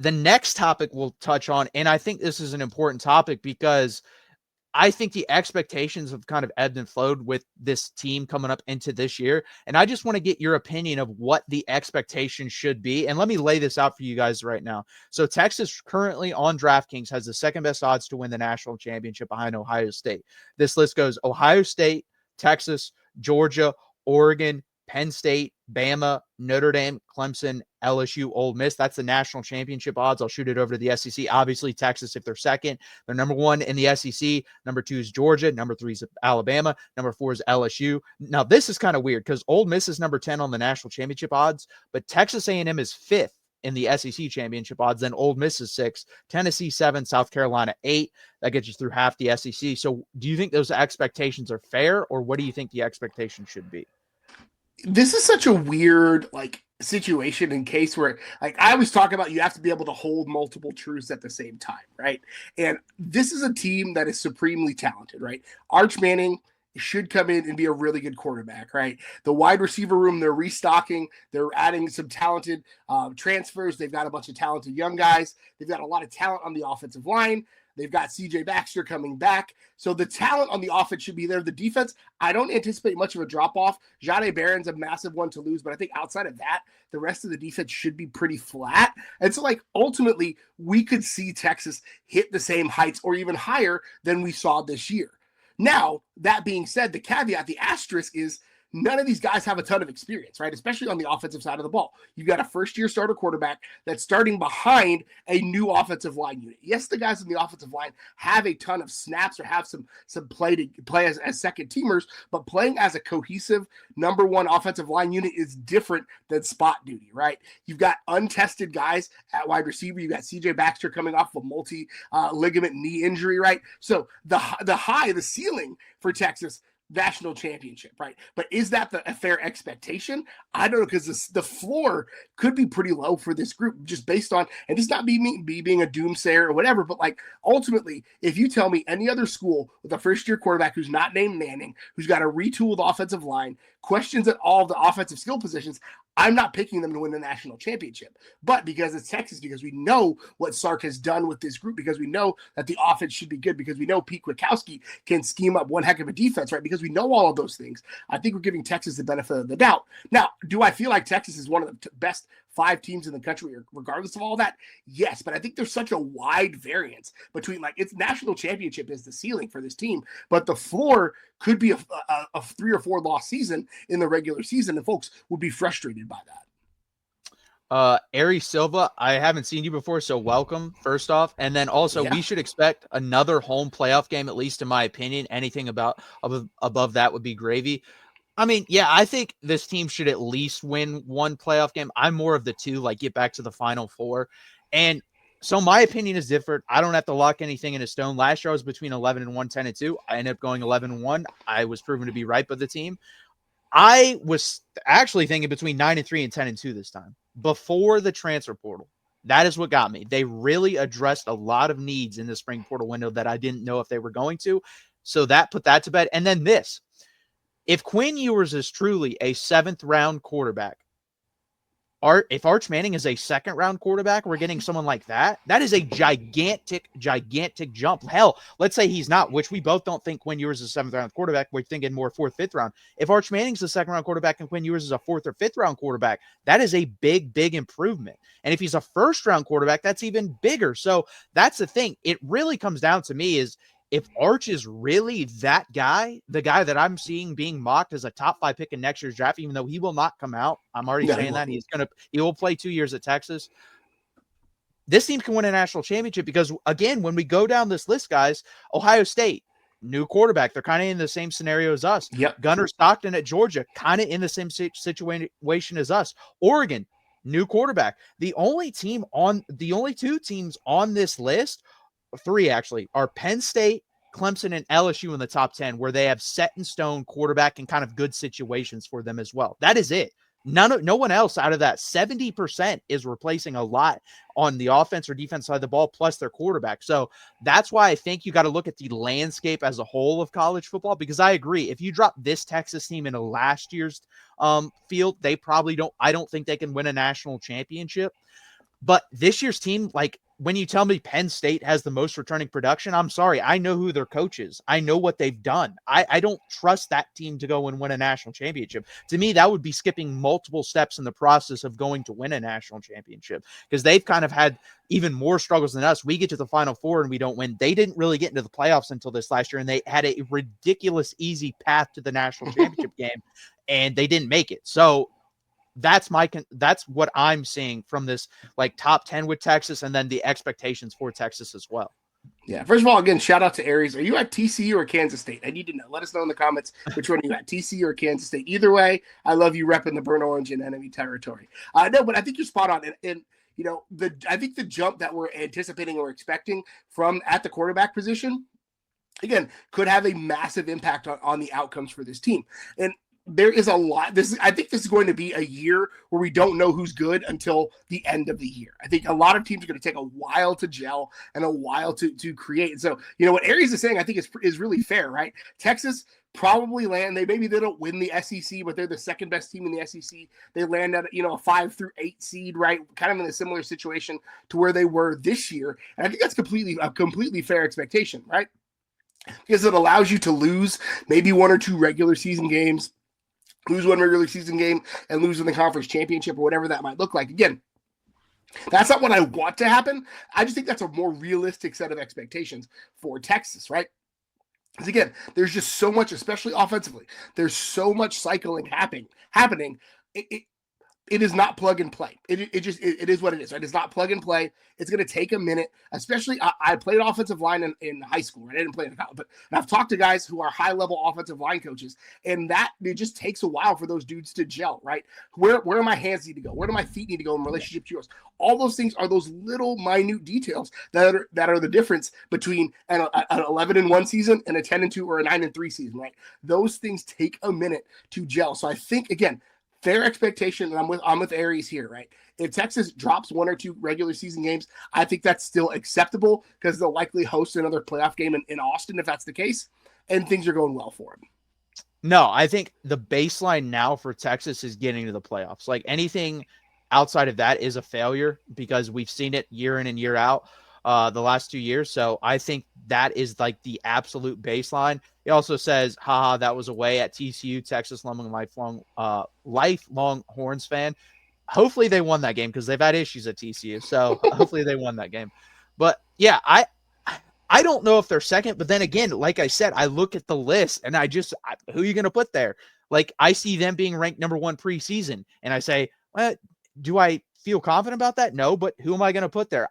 The next topic we'll touch on, and I think this is an important topic because I think the expectations have kind of ebbed and flowed with this team coming up into this year. And I just want to get your opinion of what the expectations should be. And let me lay this out for you guys right now. So Texas currently on DraftKings has the second best odds to win the national championship behind Ohio State. This list goes Ohio State, Texas, Georgia, Oregon, Penn State, Bama, Notre Dame, Clemson, LSU, Ole Miss. That's the national championship odds. I'll shoot it over to the SEC. Obviously, Texas, if they're second, they're number one in the SEC. Number two is Georgia. Number three is Alabama. Number four is LSU. Now, this is kind of weird because Ole Miss is number 10 on the national championship odds, but Texas A&M is fifth in the SEC championship odds. Then Ole Miss is 6, Tennessee 7, South Carolina 8. That gets you through half the SEC. So do you think those expectations are fair, or what do you think the expectation should be? This is such a weird situation in case where I always talk about you have to be able to hold multiple truths at the same time, right? And this is a team that is supremely talented, right? Arch Manning should come in and be a really good quarterback, right? The wide receiver room, they're restocking. They're adding some talented transfers. They've got a bunch of talented young guys. They've got a lot of talent on the offensive line. They've got CJ Baxter coming back. So the talent on the offense should be there. The defense, I don't anticipate much of a drop-off. Jahdae Barron's a massive one to lose, but I think outside of that, the rest of the defense should be pretty flat. And so, ultimately, we could see Texas hit the same heights or even higher than we saw this year. Now, that being said, the caveat, the asterisk is none of these guys have a ton of experience, right? Especially on the offensive side of the ball. You've got a first-year starter quarterback that's starting behind a new offensive line unit. Yes, the guys on the offensive line have a ton of snaps or have some play to play as second teamers, but playing as a cohesive number one offensive line unit is different than spot duty, right? You've got untested guys at wide receiver. You've got CJ Baxter coming off of a multi-ligament knee injury, right? So the ceiling for Texas national championship, right? But is that a fair expectation? I don't know, because the floor could be pretty low for this group just based on, and it's not being a doomsayer or whatever, but ultimately, if you tell me any other school with a first-year quarterback who's not named Manning, who's got a retooled offensive line, questions at all the offensive skill positions, I'm not picking them to win the national championship. But because it's Texas, because we know what Sark has done with this group, because we know that the offense should be good, because we know Pete Kwiatkowski can scheme up one heck of a defense, right? Because we know all of those things. I think we're giving Texas the benefit of the doubt. Now, do I feel like Texas is one of the best 5 teams in the country, regardless of all that? Yes, but I think there's such a wide variance between its national championship is the ceiling for this team, but the floor could be a 3 or 4 loss season in the regular season, and folks would be frustrated by that. Ari Silva, I haven't seen you before, so welcome, first off. And then also, we should expect another home playoff game, at least in my opinion. Anything above that would be gravy. I mean, yeah, I think this team should at least win one playoff game. I'm more of the two, get back to the Final Four. And so my opinion is different. I don't have to lock anything in a stone. Last year I was between 11-1, 10-2. I ended up going 11-1. I was proven to be right by the team. I was actually thinking between 9-3 and 10-2 this time before the transfer portal. That is what got me. They really addressed a lot of needs in the spring portal window that I didn't know if they were going to. So that put that to bed. And then this, if Quinn Ewers is truly a 7th round quarterback, if Arch Manning is a 2nd round quarterback, we're getting someone like that. That is a gigantic jump. Hell, let's say he's not, which we both don't think Quinn Ewers is a 7th round quarterback. We're thinking more 4th, 5th round. If Arch Manning's a 2nd round quarterback and Quinn Ewers is a 4th or 5th round quarterback, that is a big improvement. And if he's a 1st round quarterback, that's even bigger. So that's the thing. It really comes down to me is, if Arch is really that guy, the guy that I'm seeing being mocked as a top 5 pick in next year's draft, even though he will not come out, I'm already saying that he will play 2 years at Texas. This team can win a national championship because, again, when we go down this list, guys, Ohio State, new quarterback, they're kind of in the same scenario as us. Yep. Gunnar Stockton at Georgia, kind of in the same situation as us. Oregon, new quarterback. The only 2 teams on this list, 3 actually, are Penn State, Clemson, and LSU in the top 10, where they have set in stone quarterback and kind of good situations for them as well. That is it. No one else out of that 70% is replacing a lot on the offense or defense side of the ball, plus their quarterback. So that's why I think you got to look at the landscape as a whole of college football, because I agree. If you drop this Texas team into last year's field, they probably don't. I don't think they can win a national championship. But this year's team, like when you tell me Penn State has the most returning production, I'm sorry. I know who their coach is. I know what they've done. I don't trust that team to go and win a national championship. To me, that would be skipping multiple steps in the process of going to win a national championship, because they've kind of had even more struggles than us. We get to the Final Four and we don't win. They didn't really get into the playoffs until this last year, and they had a ridiculous easy path to the national championship game, and they didn't make it. So that's what I'm seeing from this, like, top 10 with Texas, and then the expectations for Texas as well. Yeah. First of all, again, shout out to Aries. Are you at TCU or Kansas State? I need to know. Let us know in the comments which one you at, TCU or Kansas State. Either way, I love you repping the burnt orange in enemy territory. No, but I think you're spot on. And you know, I think the jump that we're anticipating or expecting from at the quarterback position, again, could have a massive impact on the outcomes for this team. And there is a lot. I think this is going to be a year where we don't know who's good until the end of the year. I think a lot of teams are going to take a while to gel and a while to create. And so, you know, what Aries is saying, I think is really fair, right? Texas probably they don't win the SEC, but they're the second best team in the SEC. They land at, you know, a 5 through 8 seed, right? Kind of in a similar situation to where they were this year. And I think that's a completely fair expectation, right? Because it allows you to lose maybe 1 or 2 regular season games, lose 1 regular season game, and lose in the conference championship or whatever that might look like. Again, that's not what I want to happen. I just think that's a more realistic set of expectations for Texas, right? Because again, there's just so much, especially offensively, there's so much cycling happening. It is not plug and play. It is what it is, right? It's not plug and play. It's going to take a minute, especially I played offensive line in high school. Right? I didn't play in college, but I've talked to guys who are high-level offensive line coaches, and that it just takes a while for those dudes to gel, right? Where do my hands need to go? Where do my feet need to go in relationship to yours? All those things are those little minute details that are the difference between an 11-1 season and a 10-2 or a 9-3 season, right? Those things take a minute to gel. So I think, again, fair expectation, and I'm with Aries here, right? If Texas drops 1 or 2 regular season games, I think that's still acceptable because they'll likely host another playoff game in Austin if that's the case, and things are going well for them. No, I think the baseline now for Texas is getting to the playoffs. Like, anything outside of that is a failure, because we've seen it year in and year out the last 2 years. So I think that is like the absolute baseline. He also says, haha, that was away at TCU, Texas, lifelong Horns fan. Hopefully they won that game, because they've had issues at TCU. So hopefully they won that game. But yeah, I don't know if they're second, but then again, like I said, I look at the list and who are you going to put there? Like, I see them being ranked number 1 preseason, and I say, do I feel confident about that? No, but who am I going to put there?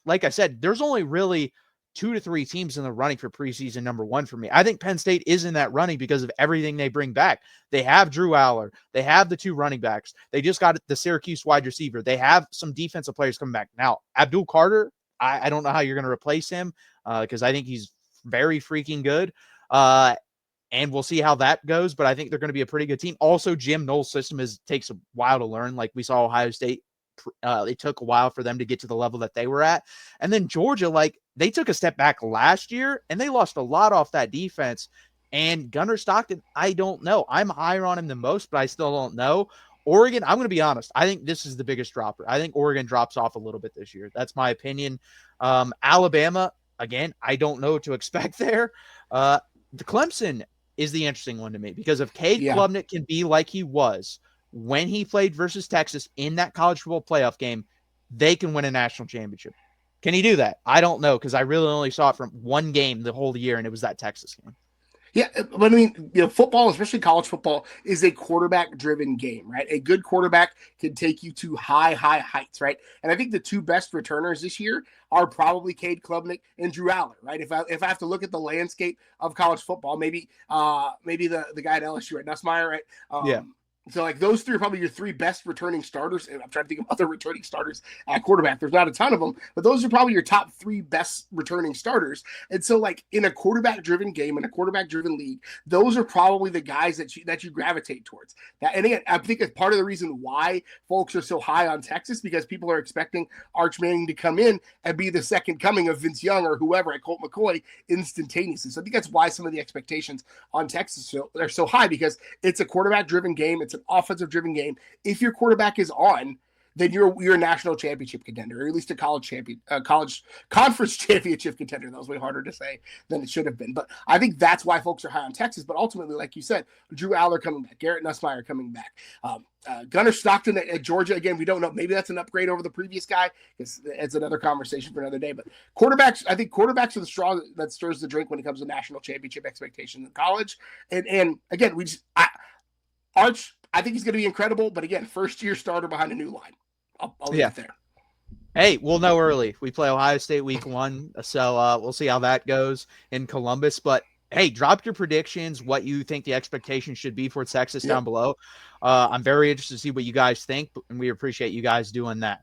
Like I said, there's only really 2 to 3 teams in the running for preseason number 1 for me. I think Penn State is in that running because of everything they bring back. They have Drew Aller. They have the 2 running backs. They just got the Syracuse wide receiver. They have some defensive players coming back. Now, Abdul Carter, I don't know how you're going to replace him, because I think he's very freaking good. And we'll see how that goes, but I think they're going to be a pretty good team. Also, Jim Knowles' system takes a while to learn. Like we saw Ohio State, it took a while for them to get to the level that they were at. And then Georgia, like, they took a step back last year, and they lost a lot off that defense. And Gunnar Stockton, I don't know. I'm higher on him than most, but I still don't know. Oregon, I'm going to be honest, I think this is the biggest dropper. I think Oregon drops off a little bit this year. That's my opinion. Alabama, again, I don't know what to expect there. The Clemson is the interesting one to me, because if Cade Klubnik can be like he was when he played versus Texas in that college football playoff game, they can win a national championship. Can he do that? I don't know, because I really only saw it from one game the whole year, and it was that Texas game. Yeah, but I mean, you know, football, especially college football, is a quarterback-driven game, right? A good quarterback can take you to high heights, right? And I think the 2 best returners this year are probably Cade Klubnik and Drew Aller, right? If I have to look at the landscape of college football, maybe the guy at LSU, right, Nussmeier, right? So, like, those 3 are probably your 3 best returning starters. And I'm trying to think of other returning starters at quarterback. There's not a ton of them, but those are probably your top 3 best returning starters. And so, like, in a quarterback-driven game, in a quarterback-driven league, those are probably the guys that you gravitate towards. And again, I think it's part of the reason why folks are so high on Texas, because people are expecting Arch Manning to come in and be the second coming of Vince Young or whoever at Colt McCoy instantaneously. So I think that's why some of the expectations on Texas are so high, because it's a quarterback-driven game. It's an offensive-driven game. If your quarterback is on, then you're a national championship contender, or at least a college conference championship contender. That was way harder to say than it should have been. But I think that's why folks are high on Texas. But ultimately, like you said, Drew Aller coming back, Garrett Nussmeier coming back, Gunnar Stockton at Georgia. Again, we don't know. Maybe that's an upgrade over the previous guy. It's another conversation for another day. But quarterbacks, I think quarterbacks are the straw that stirs the drink when it comes to national championship expectations in college. And again, Arch, I think he's going to be incredible. But again, first year starter behind a new line. I'll leave it there. Hey, we'll know early. We play Ohio State week 1, so we'll see how that goes in Columbus. But hey, drop your predictions, what you think the expectation should be for Texas down below. I'm very interested to see what you guys think, and we appreciate you guys doing that.